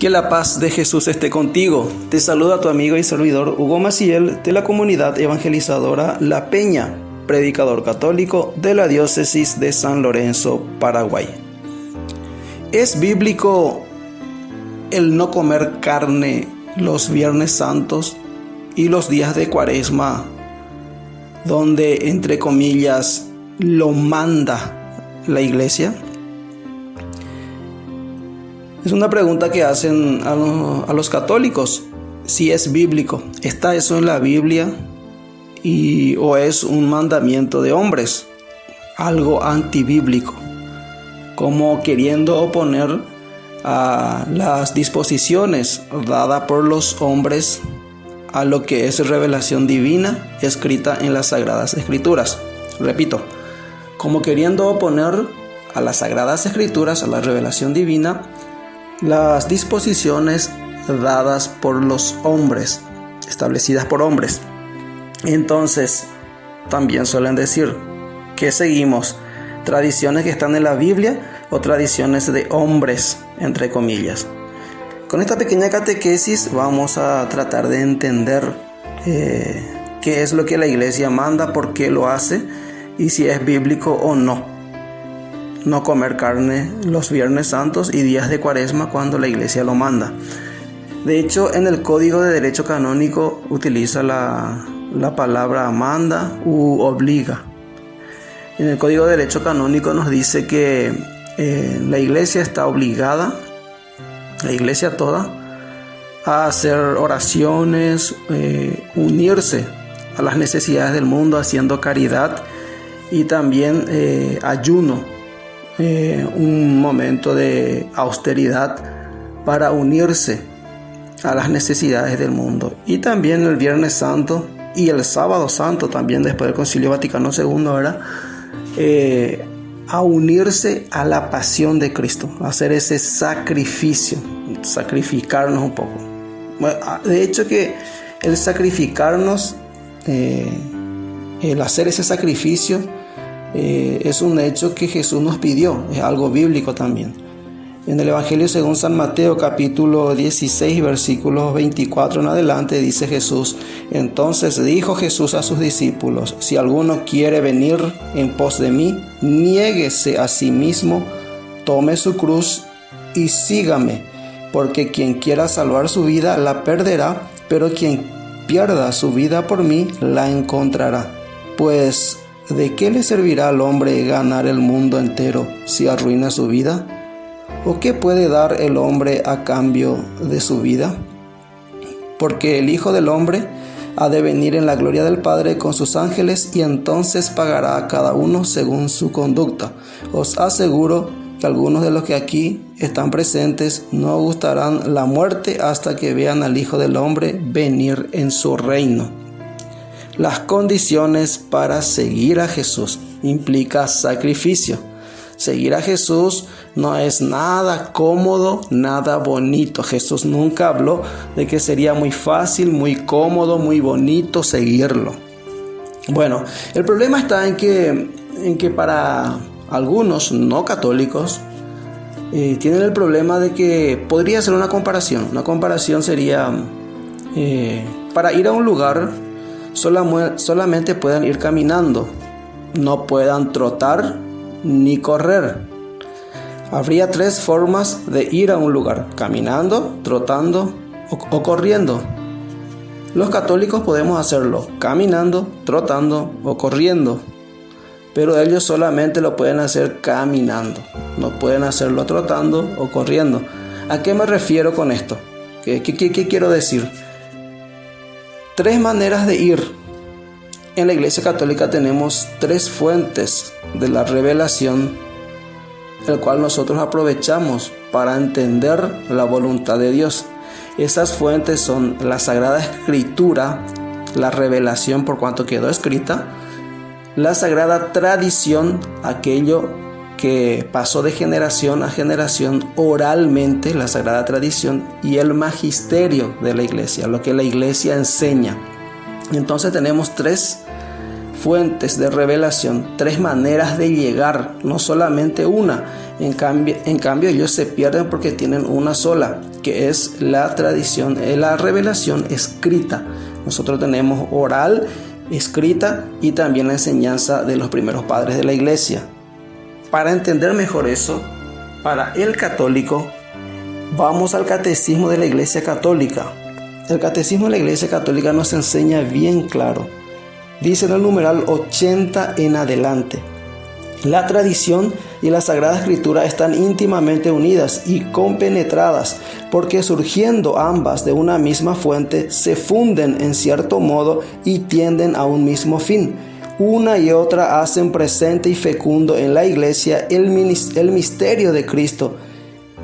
Que la paz de Jesús esté contigo. Te saluda tu amigo y servidor Hugo Maciel de la comunidad evangelizadora La Peña, predicador católico de la diócesis de San Lorenzo, Paraguay. ¿Es bíblico el no comer carne los Viernes Santos y los días de Cuaresma, donde, entre comillas, lo manda la Iglesia? Es una pregunta que hacen a los católicos, si es bíblico. ¿Está eso en la Biblia o es un mandamiento de hombres? Algo antibíblico, como queriendo oponer a las disposiciones dadas por los hombres a lo que es revelación divina escrita en las Sagradas Escrituras. Repito, como queriendo oponer a las Sagradas Escrituras, a la revelación divina, las disposiciones dadas por los hombres, establecidas por hombres. Entonces, también suelen decir que seguimos tradiciones que están en la Biblia o tradiciones de hombres, entre comillas. Con esta pequeña catequesis vamos a tratar de entender qué es lo que la Iglesia manda, por qué lo hace y si es bíblico o no. No comer carne los Viernes Santos y días de Cuaresma cuando la Iglesia lo manda. De hecho, en el Código de Derecho Canónico utiliza la palabra manda u obliga. En el Código de Derecho Canónico nos dice que la Iglesia está obligada, la Iglesia toda, a hacer oraciones, unirse a las necesidades del mundo haciendo caridad y también ayuno. Un momento de austeridad para unirse a las necesidades del mundo. Y también el Viernes Santo y el Sábado Santo, también después del Concilio Vaticano II, ¿verdad? A unirse a la pasión de Cristo, a hacer ese sacrificio, sacrificarnos un poco. Bueno, de hecho que el sacrificarnos, el hacer ese sacrificio, es un hecho que Jesús nos pidió, es algo bíblico también. En el Evangelio según San Mateo, capítulo 16, versículos 24 en adelante, dice Jesús: entonces dijo Jesús a sus discípulos: si alguno quiere venir en pos de mí, niéguese a sí mismo, tome su cruz y sígame, porque quien quiera salvar su vida la perderá, pero quien pierda su vida por mí la encontrará. Pues ¿de qué le servirá al hombre ganar el mundo entero si arruina su vida? ¿O qué puede dar el hombre a cambio de su vida? Porque el Hijo del Hombre ha de venir en la gloria del Padre con sus ángeles, y entonces pagará a cada uno según su conducta. Os aseguro que algunos de los que aquí están presentes no gustarán la muerte hasta que vean al Hijo del Hombre venir en su reino. Las condiciones para seguir a Jesús implica sacrificio. Seguir a Jesús no es nada cómodo, nada bonito. Jesús nunca habló de que sería muy fácil, muy cómodo, muy bonito seguirlo. Bueno, el problema está en que para algunos no católicos tienen el problema de que podría ser una comparación. Una comparación sería para ir a un lugar solamente puedan ir caminando, no puedan trotar ni correr. Habría tres formas de ir a un lugar: caminando, trotando o corriendo. Los católicos podemos hacerlo caminando, trotando o corriendo, pero ellos solamente lo pueden hacer caminando, no pueden hacerlo trotando o corriendo. ¿A qué me refiero con esto? ¿Qué quiero decir? Tres maneras de ir. En la Iglesia Católica tenemos tres fuentes de la revelación, el cual nosotros aprovechamos para entender la voluntad de Dios. Esas fuentes son la Sagrada Escritura, la revelación por cuanto quedó escrita, la Sagrada Tradición, aquello que pasó de generación a generación oralmente, la Sagrada Tradición, y el magisterio de la Iglesia, lo que la Iglesia enseña. Entonces tenemos tres fuentes de revelación, tres maneras de llegar, no solamente una. En cambio ellos se pierden porque tienen una sola. que es la tradición, la revelación escrita. Nosotros tenemos oral, escrita y también la enseñanza de los primeros padres de la iglesia. Para entender mejor eso, para el católico, vamos al catecismo de la iglesia católica. El catecismo de la iglesia católica nos enseña bien claro. Dice en el numeral 80 en adelante: la tradición y la Sagrada Escritura están íntimamente unidas y compenetradas, porque surgiendo ambas de una misma fuente, se funden en cierto modo y tienden a un mismo fin. Una y otra hacen presente y fecundo en la Iglesia el misterio de Cristo,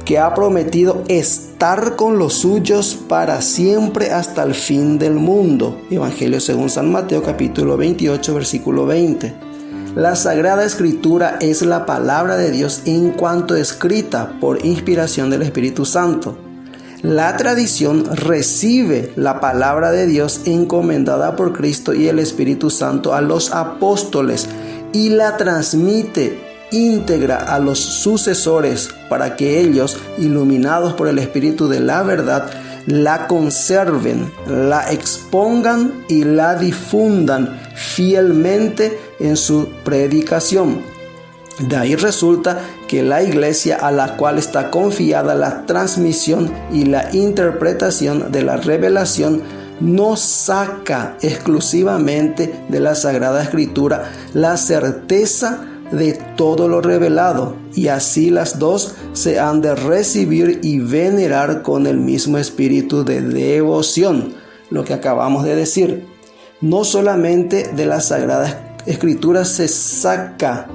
que ha prometido estar con los suyos para siempre hasta el fin del mundo. Evangelio según San Mateo, capítulo 28, versículo 20. La Sagrada Escritura es la palabra de Dios en cuanto escrita por inspiración del Espíritu Santo. La tradición recibe la palabra de Dios encomendada por Cristo y el Espíritu Santo a los apóstoles y la transmite íntegra a los sucesores para que ellos, iluminados por el Espíritu de la verdad, la conserven, la expongan y la difundan fielmente en su predicación. De ahí resulta que la iglesia, a la cual está confiada la transmisión y la interpretación de la revelación, no saca exclusivamente de la Sagrada Escritura la certeza de todo lo revelado, y así las dos se han de recibir y venerar con el mismo espíritu de devoción. Lo que acabamos de decir, no solamente de la Sagrada Escritura se saca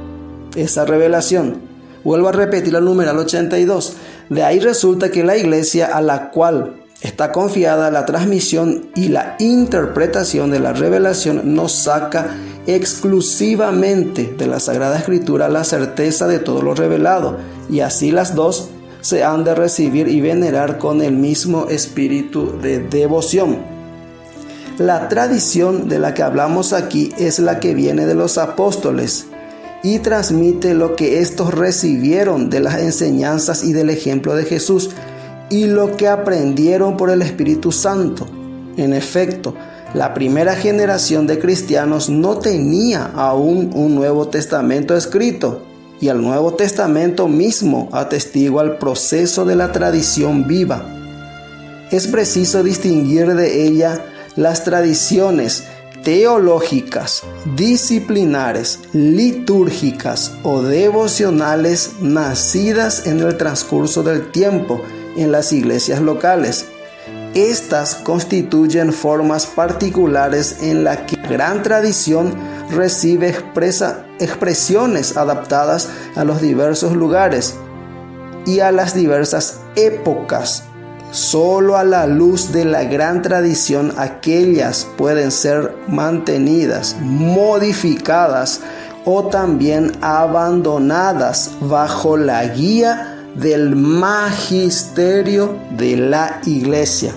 esa revelación. Vuelvo a repetir el numeral 82. De ahí resulta que la iglesia, a la cual está confiada la transmisión y la interpretación de la revelación, no saca exclusivamente de la Sagrada Escritura la certeza de todo lo revelado, y así las dos se han de recibir y venerar con el mismo espíritu de devoción. La tradición de la que hablamos aquí es la que viene de los apóstoles y transmite lo que estos recibieron de las enseñanzas y del ejemplo de Jesús y lo que aprendieron por el Espíritu Santo. En efecto, la primera generación de cristianos no tenía aún un Nuevo Testamento escrito, y el Nuevo Testamento mismo atestigua el proceso de la tradición viva. Es preciso distinguir de ella las tradiciones teológicas, disciplinares, litúrgicas o devocionales nacidas en el transcurso del tiempo en las iglesias locales. Estas constituyen formas particulares en las que la gran tradición recibe expresiones adaptadas a los diversos lugares y a las diversas épocas. Solo a la luz de la gran tradición aquellas pueden ser mantenidas, modificadas o también abandonadas bajo la guía del magisterio de la iglesia.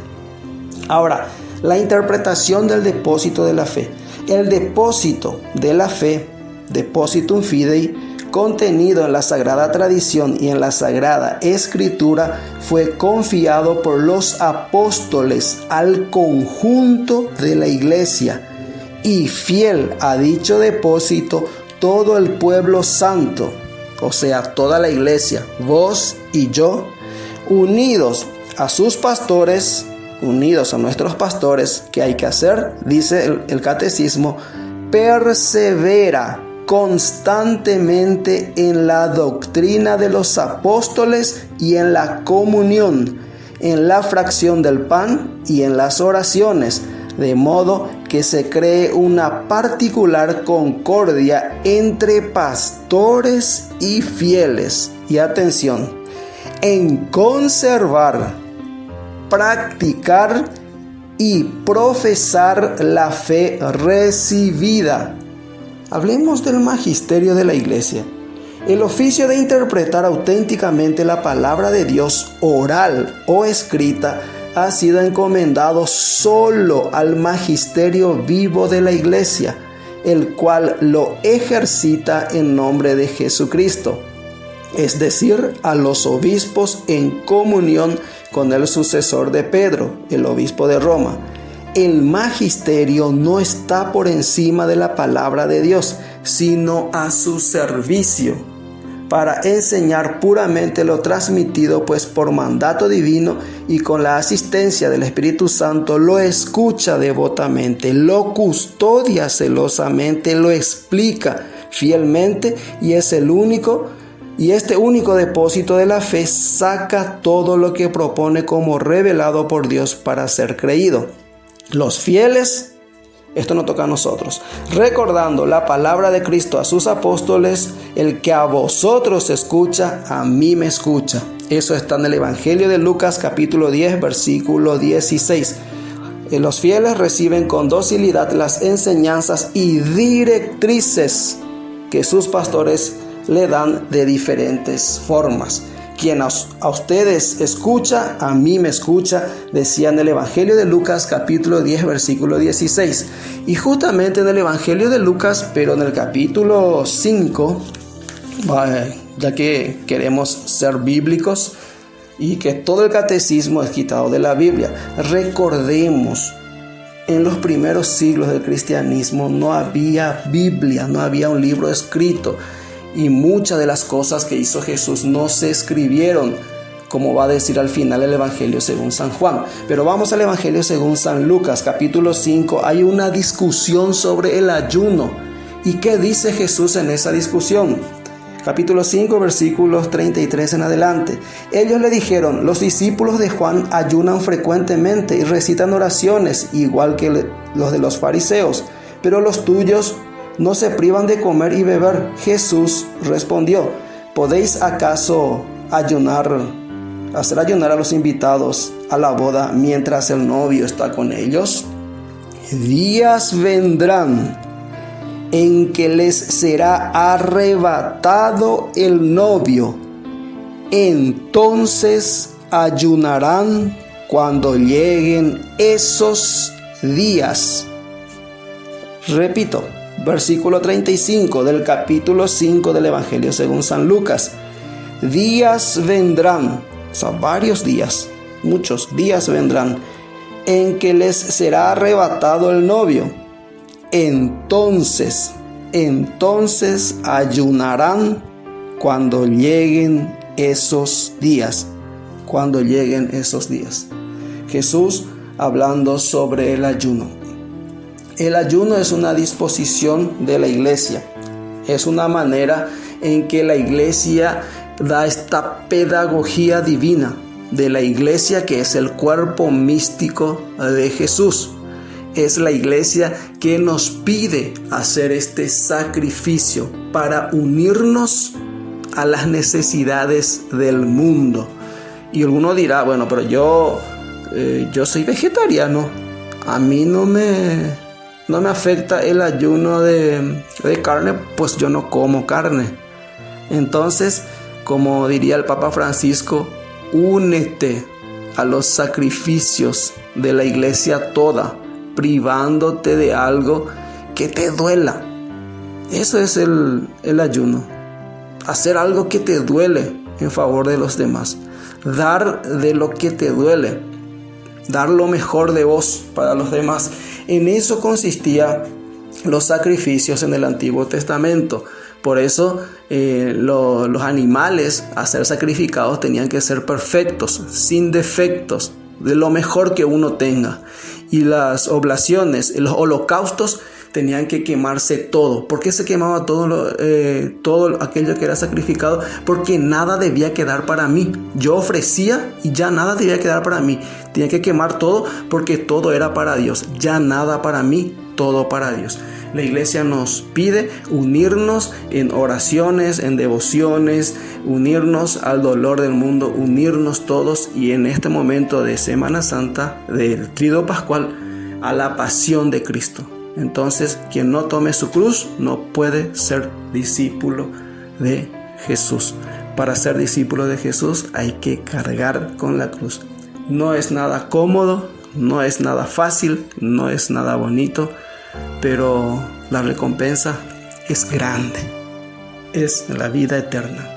Ahora, la interpretación del depósito de la fe. El depósito de la fe, depositum fidei, contenido en la Sagrada Tradición y en la Sagrada Escritura, fue confiado por los apóstoles al conjunto de la iglesia, y fiel a dicho depósito todo el pueblo santo, o sea, toda la iglesia, vos y yo, unidos a sus pastores, unidos a nuestros pastores. ¿Qué hay que hacer? Dice el catecismo: persevera constantemente en la doctrina de los apóstoles y en la comunión, en la fracción del pan y en las oraciones, de modo que se cree una particular concordia entre pastores y fieles. Y atención, en conservar, practicar y profesar la fe recibida. Hablemos del magisterio de la iglesia. El oficio de interpretar auténticamente la palabra de Dios, oral o escrita, ha sido encomendado solo al magisterio vivo de la iglesia, el cual lo ejercita en nombre de Jesucristo, es decir, a los obispos en comunión con el sucesor de Pedro, el obispo de Roma. El magisterio no está por encima de la palabra de Dios, sino a su servicio, para enseñar puramente lo transmitido, pues por mandato divino y con la asistencia del Espíritu Santo lo escucha devotamente, lo custodia celosamente, lo explica fielmente y este único depósito de la fe saca todo lo que propone como revelado por Dios para ser creído. Los fieles, esto no toca a nosotros, recordando la palabra de Cristo a sus apóstoles: el que a vosotros escucha, a mí me escucha. Eso está en el Evangelio de Lucas capítulo 10, versículo 16. Los fieles reciben con docilidad las enseñanzas y directrices que sus pastores le dan de diferentes formas. Quien a ustedes escucha, a mí me escucha, decía en el Evangelio de Lucas capítulo 10 versículo 16. Y justamente en el Evangelio de Lucas, pero en el capítulo 5, ya que queremos ser bíblicos y que todo el catecismo es quitado de la Biblia, recordemos, en los primeros siglos del cristianismo no había Biblia, no había un libro escrito. Y muchas de las cosas que hizo Jesús no se escribieron, como va a decir al final el Evangelio según San Juan. Pero vamos al Evangelio según San Lucas, capítulo 5. Hay una discusión sobre el ayuno. ¿Y qué dice Jesús en esa discusión? Capítulo 5, versículos 33 en adelante. Ellos le dijeron: los discípulos de Juan ayunan frecuentemente y recitan oraciones, igual que los de los fariseos, pero los tuyos no se privan de comer y beber. Jesús respondió: ¿podéis acaso hacer ayunar a los invitados a la boda mientras el novio está con ellos? Días vendrán en que les será arrebatado el novio, entonces ayunarán cuando lleguen esos días. Repito, versículo 35 del capítulo 5 del Evangelio según San Lucas. Días vendrán, o sea, varios días, muchos días vendrán, en que les será arrebatado el novio. Entonces ayunarán cuando lleguen esos días. Cuando lleguen esos días. Jesús hablando sobre el ayuno. El ayuno es una disposición de la iglesia. Es una manera en que la iglesia da esta pedagogía divina de la iglesia, que es el cuerpo místico de Jesús. Es la iglesia que nos pide hacer este sacrificio para unirnos a las necesidades del mundo. Y alguno dirá: bueno, pero yo soy vegetariano. A mí no me afecta el ayuno de carne, pues yo no como carne. Entonces, como diría el Papa Francisco, únete a los sacrificios de la iglesia toda, privándote de algo que te duela. Eso es el ayuno. Hacer algo que te duele en favor de los demás. Dar de lo que te duele. Dar lo mejor de vos para los demás. En eso consistía los sacrificios en el Antiguo Testamento. Por eso los animales a ser sacrificados tenían que ser perfectos, sin defectos, de lo mejor que uno tenga. Y las oblaciones, los holocaustos, tenían que quemarse todo. ¿Por qué se quemaba todo aquello que era sacrificado? Porque nada debía quedar para mí. Yo ofrecía y ya nada debía quedar para mí. Tenía que quemar todo porque todo era para Dios. Ya nada para mí, todo para Dios. La iglesia nos pide unirnos en oraciones, en devociones, unirnos al dolor del mundo, unirnos todos, y en este momento de Semana Santa, del Tríodo Pascual, a la pasión de Cristo. Entonces, quien no tome su cruz no puede ser discípulo de Jesús. Para ser discípulo de Jesús hay que cargar con la cruz. No es nada cómodo, no es nada fácil, no es nada bonito, pero la recompensa es grande, es la vida eterna.